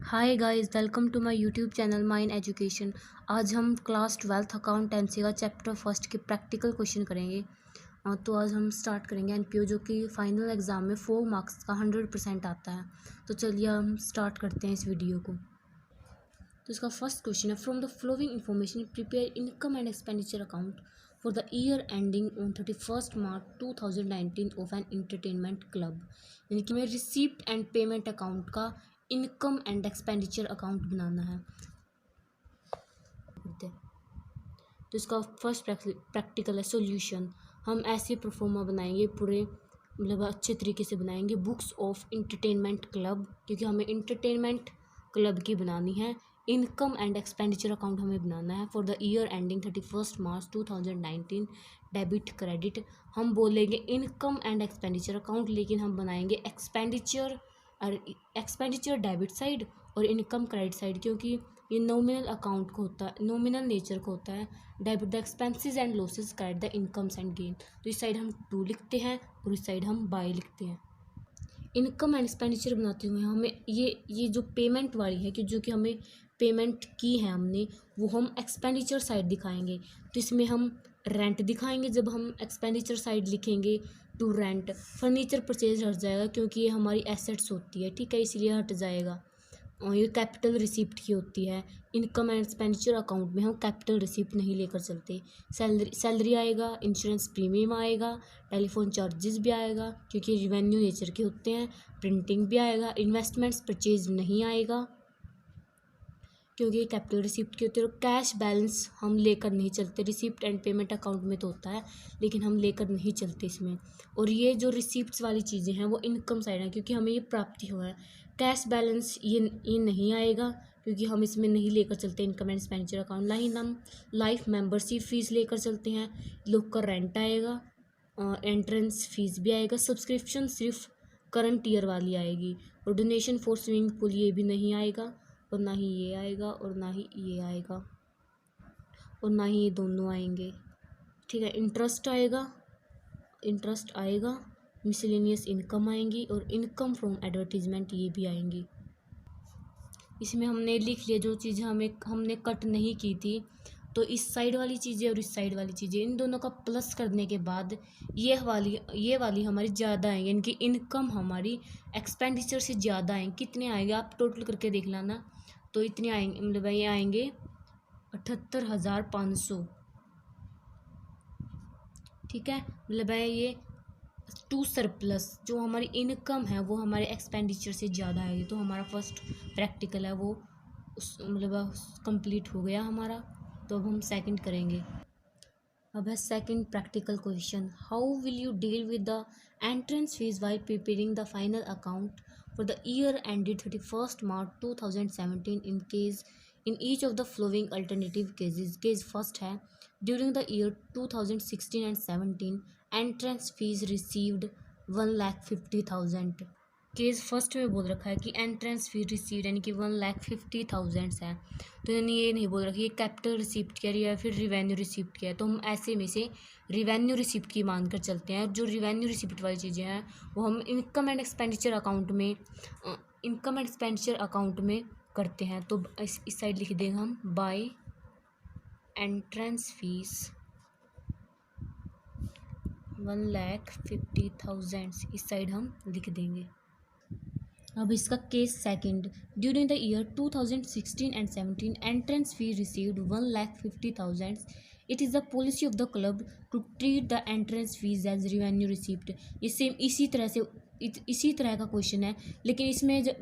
Hi guys, welcome to my YouTube channel mine education. आज हम class 12th accountancy का chapter first के practical question करेंगे। तो आज हम स्टार्ट करेंगे एनपीओ, जो कि फाइनल एग्ज़ाम में 4 मार्क्स का 100% आता है। तो चलिए हम स्टार्ट करते हैं इस वीडियो को। तो इसका फर्स्ट क्वेश्चन है, from the flowing information prepare income and expenditure account for the year ending on 31 March 2019 of an entertainment club. यानी कि हमें रिसीप्ट एंड पेमेंट अकाउंट का इनकम एंड एक्सपेंडिचर अकाउंट बनाना है। तो इसका फर्स्ट प्रैक्टिकल है solution. हम ऐसे प्रोफोर्मा बनाएंगे, पूरे मतलब अच्छे तरीके से बनाएंगे। बुक्स ऑफ इंटरटेनमेंट क्लब, क्योंकि हमें इंटरटेनमेंट क्लब की बनानी है। इनकम एंड एक्सपेंडिचर अकाउंट हमें बनाना है for the year ending 31 March 2019। Debit credit हम बोलेंगे इनकम एंड एक्सपेंडिचर अकाउंट, लेकिन हम बनाएंगे एक्सपेंडिचर और एक्सपेंडिचर डेबिट साइड और इनकम क्रेडिट साइड, क्योंकि ये नॉमिनल अकाउंट को होता है, नॉमिनल नेचर को होता है। Debit the expenses and losses, credit the incomes and gain. तो इस साइड हम टू लिखते हैं और इस साइड हम बाय लिखते हैं। इनकम एंड एक्सपेंडिचर बनाते हुए हमें ये जो पेमेंट वाली है, कि जो कि हमें पेमेंट की है हमने, वो हम एक्सपेंडिचर साइड दिखाएंगे। तो इसमें हम रेंट दिखाएंगे। जब हम एक्सपेंडिचर साइड लिखेंगे टू रेंट, फर्नीचर परचेज हट जाएगा, क्योंकि ये हमारी एसेट्स होती है, ठीक है, इसलिए हट जाएगा। और ये कैपिटल रिसिप्ट की होती है। इनकम एंड एक्सपेंडिचर अकाउंट में हम कैपिटल रिसिप्ट नहीं लेकर चलते। सैलरी आएगा, इंश्योरेंस प्रीमियम आएगा, टेलीफोन चार्जेस भी आएगा, क्योंकि रिवेन्यू नेचर के होते हैं। प्रिंटिंग भी आएगा। इन्वेस्टमेंट्स परचेज नहीं आएगा, क्योंकि कैपिटल रिसिप्ट के होते हैं। कैश बैलेंस हम लेकर नहीं चलते। रिसिप्ट एंड पेमेंट अकाउंट में तो होता है, लेकिन हम लेकर नहीं चलते इसमें। और ये जो रिसिप्ट्स वाली चीज़ें हैं वो इनकम साइड है, क्योंकि हमें ये प्राप्ति हुआ है। कैश बैलेंस ये नहीं आएगा, क्योंकि हम इसमें नहीं लेकर चलते income and expenditure account. Line हम लाइफ मेंबरशिप फीस लेकर चलते हैं। लोकल रेंट आएगा, एंट्रेंस फीस भी आएगा। सब्सक्रिप्शन सिर्फ करंट ईयर वाली आएगी। और डोनेशन फॉर स्विमिंग पूल ये भी नहीं आएगा, और ना ही ये आएगा, और ना ही ये आएगा, और ना ही ये दोनों आएंगे, ठीक है। इंटरेस्ट आएगा। मिसलेनियस इनकम आएंगी, और इनकम फ्रॉम एडवर्टीजमेंट ये भी आएंगी। इसमें हमने लिख लिया जो चीज़ें हमने कट नहीं की थी। तो इस साइड वाली चीज़ें और इस साइड वाली चीज़ें, इन दोनों का प्लस करने के बाद ये वाली हमारी ज़्यादा आएंगी, यानी कि इनकम हमारी एक्सपेंडिचर से ज़्यादा आएंगे। कितने आएंगे आप टोटल करके देख लाना। तो इतने आएंगे, मतलब ये आएंगे 78,500, ठीक है। मतलब ये टू सरप्लस जो हमारी इनकम है वो हमारे एक्सपेंडिचर से ज़्यादा आएगी। तो हमारा फर्स्ट प्रैक्टिकल है वो मतलब कंप्लीट हो गया हमारा। तो अब हम सेकंड करेंगे। अब है second practical question, how will you deal with the entrance fees while preparing the final account for the year ended 31 March 2017 in case in each of the following alternative cases. Case first है, during the year 2016 and 17 entrance fees received 1,50,000। Case first में बोल रखा है कि entrance fee received यानी कि 1,50,000 है। तो यानी ये नहीं बोल रखा ये कैपिटल रिसिप्ट क्या है या फिर रिवेन्यू रिसिप्ट क्या है। तो हम ऐसे में से रिवेन्यू रिसिप्ट की मान कर चलते हैं। जो रिवेन्यू रिसिप्ट वाली चीज़ें हैं वो हम इनकम एंड एक्सपेंडिचर अकाउंट में करते हैं। तो इस साइड लिख देंगे हम बाय एंट्रेंस फीस 1,50,000, इस साइड हम लिख देंगे। अब इसका case second, during the year 2016 and 17 entrance fee received 1,50,000। It is the policy of the club to treat the entrance fees as revenue receipt. ये सेम इसी तरह का क्वेश्चन है, लेकिन इसमें जब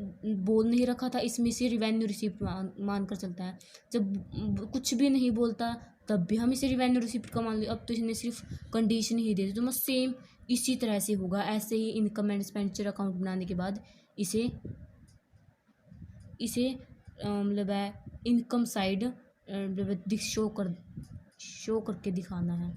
बोल नहीं रखा था, इसमें से रिवेन्यू रिसिप्ट मान कर चलता है। जब कुछ भी नहीं बोलता तब भी हम इसे रिवेन्यू रिसिप्ट का मान लिया। अब तो इसने सिर्फ कंडीशन ही दे दी, तो मैं सेम इसी तरह से होगा। ऐसे ही इनकम एंड एक्सपेंडिचर अकाउंट बनाने के बाद इसे मतलब है इनकम साइड शो करके दिखाना है।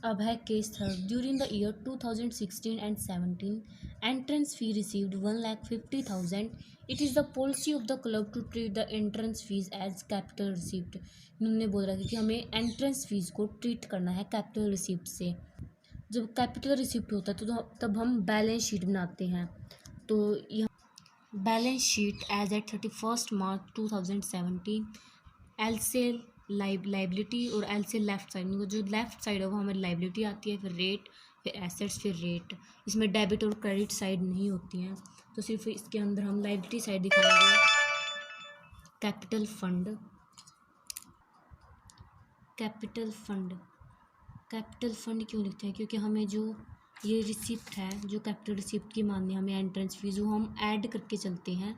अब है case third, during the year 2016 and 17 entrance fee received 1,50,000। It is the policy of the club to treat the entrance fees as capital receipt. इन्होंने बोल रहा था कि हमें एंट्रेंस फीस को ट्रीट करना है कैपिटल रिसिप्ट से। जब कैपिटल रिसिप्ट होता है तो तब हम बैलेंस शीट बनाते हैं। तो balance sheet as at 31 March 2017। L से लाइबिलिटी और एल से लेफ्ट साइड, जो लेफ्ट साइड है वो हमारी लाइबिलिटी आती है, फिर रेट, फिर एसेट्स, फिर रेट। इसमें डेबिट और क्रेडिट साइड नहीं होती हैं, तो सिर्फ इसके अंदर हम लाइबिलिटी साइड दिखाएंगे। Capital fund, capital fund, capital fund क्यों लिखते हैं? क्योंकि हमें जो ये रिसिप्ट है, जो कैपिटल रिसिप्ट की माननी हमें एंट्रेंस फीस, वो हम ऐड करके चलते हैं।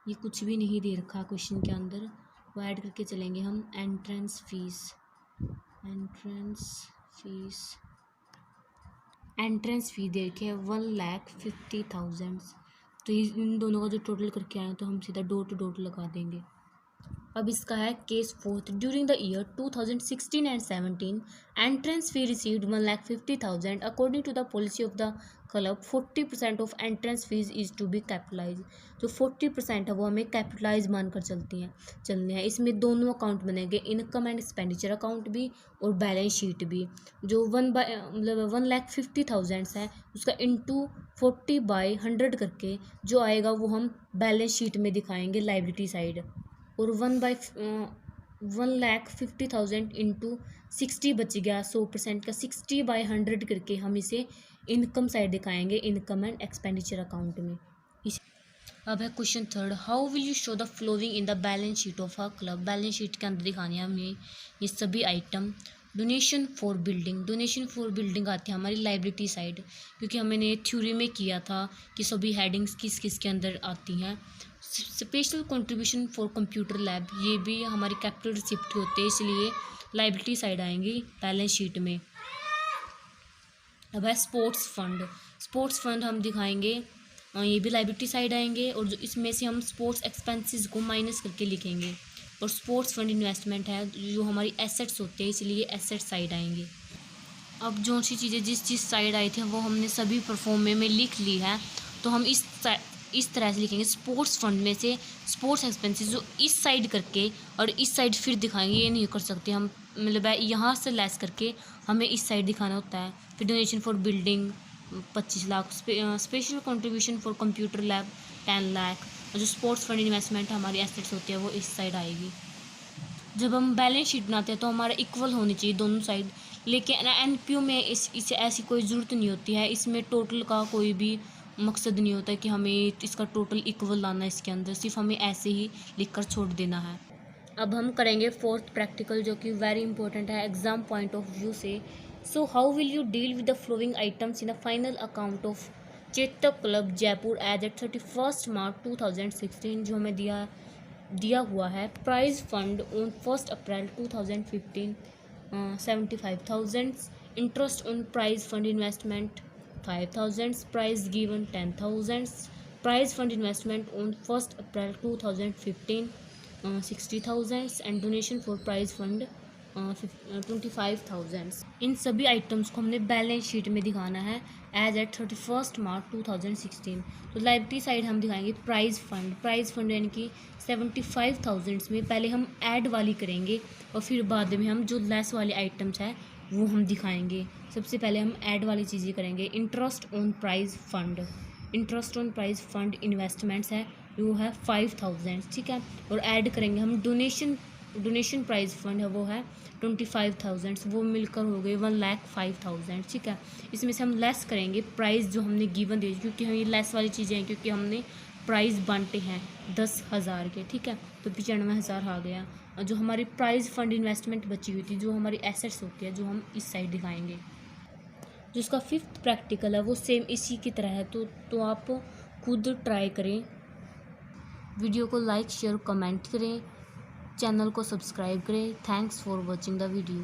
ये कुछ भी नहीं दे रखा क्वेश्चन के अंदर, वो ऐड करके चलेंगे हम। Entrance fees, entrance fees, entrance fee दे रखे है 1,50,000। तो इन दोनों का जो टोटल करके आए तो हम सीधा डॉट डॉट लगा देंगे। अब इसका है case fourth. During the year 2016 and 17 entrance fee received 1,50,000। According to the policy of the club 40% of entrance fees is to be capitalize. जो 40% है वो हमें कैपिटलाइज मानकर चलने हैं। इसमें दोनों अकाउंट बनेंगे, इनकम एंड एक्सपेंडिचर अकाउंट भी और बैलेंस शीट भी। जो 1,50,000 है उसका इंटू 40/100 करके जो आएगा वो हम बैलेंस शीट में दिखाएंगे लाइबिलिटी साइड। और 1,50,000 इंटू 60 बच गया 100% का, 60/100 करके हम इसे इनकम साइड दिखाएंगे, इनकम एंड एक्सपेंडिचर अकाउंट में। अब है question third. How will you show the following in the balance sheet of a club. Balance sheet के अंदर दिखाने हैं हमें ये सभी item. Donation for building, donation for building आती है हमारी लाइबिलिटी साइड, क्योंकि हमने थ्योरी में किया था कि सभी हेडिंग्स किस किस के अंदर आती हैं। Special contribution for computer lab, ये भी हमारी कैपिटल रिसिप्ट होते हैं, इसलिए लाइबिलिटी साइड आएंगी बैलेंस शीट में। अब है स्पोर्ट्स फंड। स्पोर्ट्स फंड हम दिखाएंगे, ये भी लाइबिलिटी साइड आएंगे, और जो इसमें से हम स्पोर्ट्स एक्सपेंसेस को माइनस करके लिखेंगे। और स्पोर्ट्स फंड इन्वेस्टमेंट है जो हमारी एसेट्स होते हैं, इसलिए एसेट साइड आएंगे। अब जो सी चीज़ें जिस चीज़ साइड आई थी वो हमने सभी परफॉर्म में लिख ली है, तो हम इस तरह से लिखेंगे। स्पोर्ट्स फंड में से स्पोर्ट्स एक्सपेंसेस जो इस साइड करके और इस साइड फिर दिखाएंगे, ये नहीं कर सकते हम, मतलब यहाँ से लेस करके हमें इस साइड दिखाना होता है। फिर donation for building 25 lakh, special contribution for computer lab 10 lakh, और जो स्पोर्ट्स फंड इन्वेस्टमेंट हमारी एसेट्स होती है वो इस साइड आएगी। जब हम बैलेंस शीट बनाते हैं तो हमारा इक्वल होनी चाहिए दोनों साइड, लेकिन एनपीओ में इसे ऐसी कोई ज़रूरत नहीं होती है। इसमें टोटल का कोई भी मकसद नहीं होता है कि हमें इसका टोटल इक्वल लाना है इसके अंदर, सिर्फ हमें ऐसे ही लिखकर छोड़ देना है। अब हम करेंगे फोर्थ प्रैक्टिकल, जो कि वेरी इंपॉर्टेंट है एग्जाम पॉइंट ऑफ व्यू से। So how will you deal with the following items in the final account of Chetak club Jaipur as at 31 March 2016। जो हमें दिया हुआ है। Prize fund on 1 April 2015 75,000। Interest on prize fund investment 5,000। Prize given 10,000। Prize fund investment on 1 April 2015 60,000 and donation for prize fund 25,000। इन सभी items को हमने balance sheet में दिखाना है एज एट 31 मार्च 2016। तो लाइबिलिटी साइड हम दिखाएंगे प्राइज फंड। प्राइज फंड यानी कि 75,000 में पहले हम ऐड वाली करेंगे और फिर बाद में हम जो लेस वाले आइटम्स है वो हम दिखाएंगे। सबसे पहले हम ऐड वाली चीज़ें करेंगे। Interest on prize fund, interest on prize fund investments है वो है 5,000, ठीक है। और ऐड करेंगे हम डोनेशन प्राइज फंड है वो है 25,000, वो मिलकर हो गए 1,05,000, ठीक है। इसमें से हम लेस करेंगे प्राइस जो हमने गिवन दी, क्योंकि हम ये लेस वाली चीज़ें हैं, क्योंकि हमने प्राइस बांटे हैं 10,000 के, ठीक है। तो 95,000 आ गया। और जो हमारी प्राइज फंड इन्वेस्टमेंट बची हुई थी, जो हमारी एसेट्स होती है, जो हम इस साइड दिखाएंगे। जो इसका फिफ्थ प्रैक्टिकल है वो सेम इसी की तरह है, तो आप खुद ट्राई करें। वीडियो को लाइक शेयर कमेंट करें, चैनल को सब्सक्राइब करें। Thanks for watching the video.